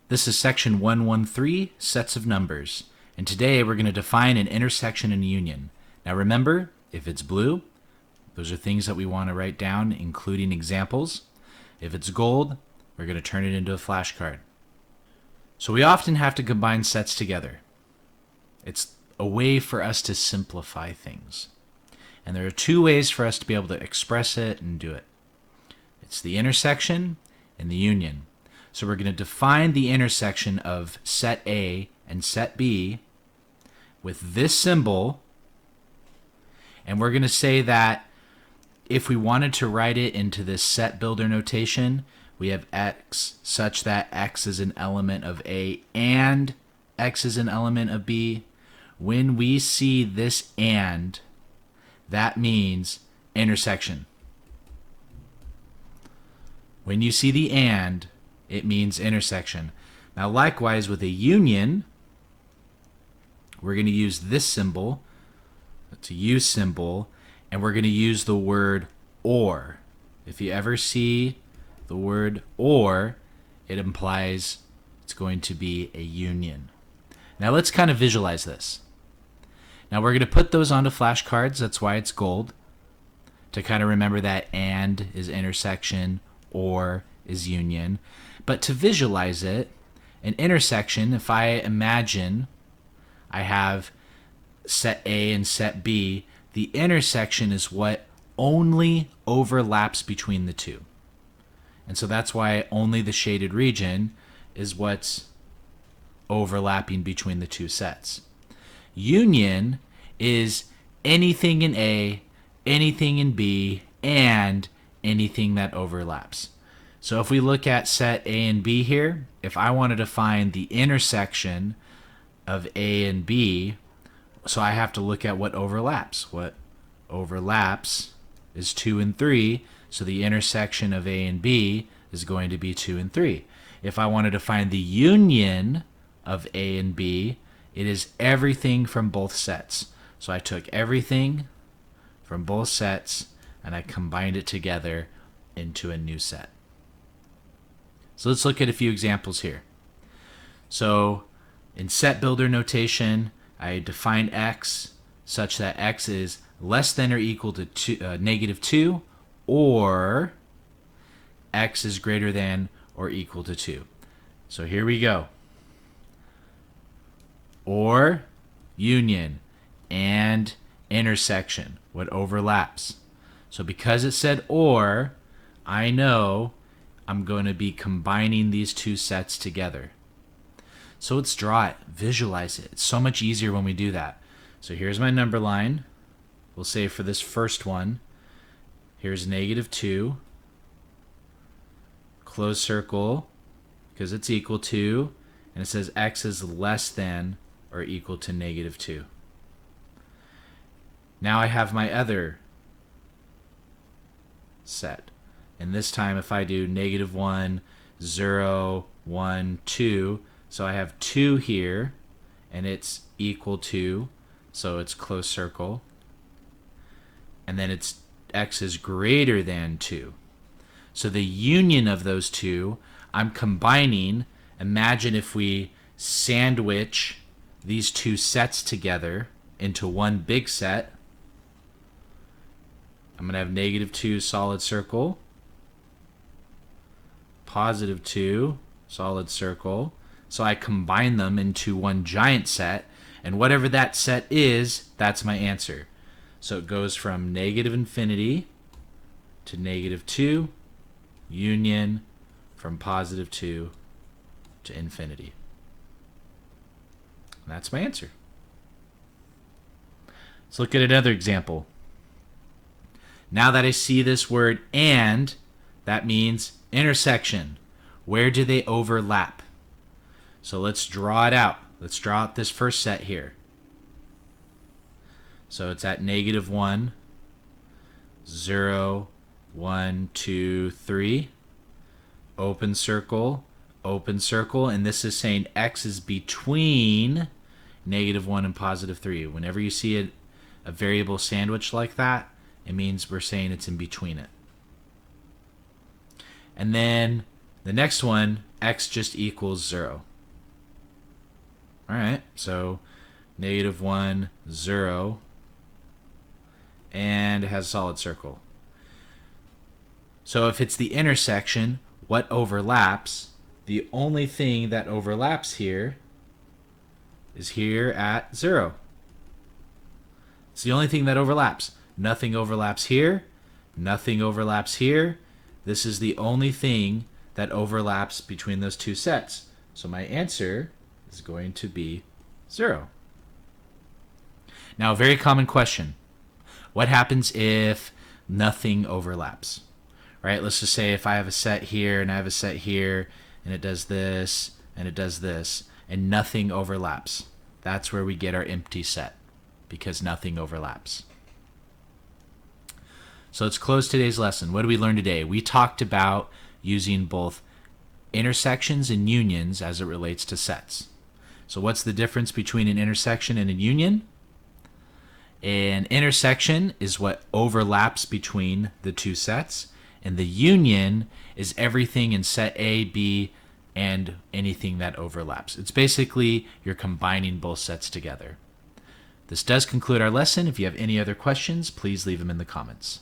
This is section 113, sets of numbers. And today we're going to define an intersection and union. Now remember, if it's blue, those are things that we want to write down, including examples. If it's gold, we're going to turn it into a flashcard. So we often have to combine sets together. It's a way for us to simplify things. And there are two ways for us to be able to express it and do it. It's the intersection and the union. So we're going to define the intersection of set A and set B with this symbol. And we're going to say that if we wanted to write it into this set builder notation, we have x such that x is an element of A and x is an element of B. When we see this and, that means intersection. When you see the and, it means intersection. Now likewise with a union, we're going to use this symbol. It's a U symbol, and we're going to use the word or. If you ever see the word or, it implies it's going to be a union. Now let's kind of visualize this. Now we're going to put those onto flashcards, that's why it's gold, to kind of remember that and is intersection, or is union. But to visualize it, an intersection, if I imagine I have set A and set B, the intersection is what only overlaps between the two. And so that's why only the shaded region is what's overlapping between the two sets. Union is anything in A, anything in B, and anything that overlaps. So if we look at set A and B here, if I wanted to find the intersection of A and B, so I have to look at what overlaps. What overlaps is 2 and 3, so the intersection of A and B is going to be 2 and 3. If I wanted to find the union of A and B, it is everything from both sets. So I took everything from both sets and I combined it together into a new set. So let's look at a few examples here. So in set builder notation, I define x such that x is less than or equal to negative 2, or x is greater than or equal to 2. So here we go. Or, union, and intersection, what overlaps. So because it said or, I know I'm going to be combining these two sets together. So let's draw it, visualize it. It's so much easier when we do that. So here's my number line. We'll say for this first one, here's negative 2, close circle, because it's equal to, and it says x is less than or equal to negative 2. Now I have my other set. And this time if I do negative 1, 0, 1, 2, so I have 2 here, and it's equal to, so it's close circle. And then it's x is greater than 2. So the union of those two, I'm combining. Imagine if we sandwich these two sets together into one big set. I'm going to have negative 2 solid circle, positive 2 solid circle. So I combine them into one giant set, and whatever that set is, that's my answer. So it goes from negative infinity to negative 2, union from positive 2 to infinity. And that's my answer. Let's look at another example. Now that I see this word and, that means intersection. Where do they overlap? So let's draw it out. Let's draw out this first set here. So it's at negative 1, 0, 1, 2, 3. Open circle, and this is saying x is between negative 1 and positive 3. Whenever you see a variable sandwich like that, it means we're saying it's in between it. And then The next one, x just equals 0. All right, so -1, 0, and it has a solid circle. So if it's the intersection, what overlaps? The only thing that overlaps here is here at 0. It's the only thing that overlaps. Nothing overlaps here. Nothing overlaps here. This is the only thing that overlaps between those two sets. So my answer is going to be 0. Now, a very common question. What happens if nothing overlaps? Right? Let's just say if I have a set here and I have a set here, and it does this and it does this, and nothing overlaps. That's where we get our empty set, because nothing overlaps. So let's close today's lesson. What did we learn today? We talked about using both intersections and unions as it relates to sets. So what's the difference between an intersection and a union? An intersection is what overlaps between the two sets, and the union is everything in set A, B, and anything that overlaps. It's basically you're combining both sets together. This does conclude our lesson. If you have any other questions, please leave them in the comments.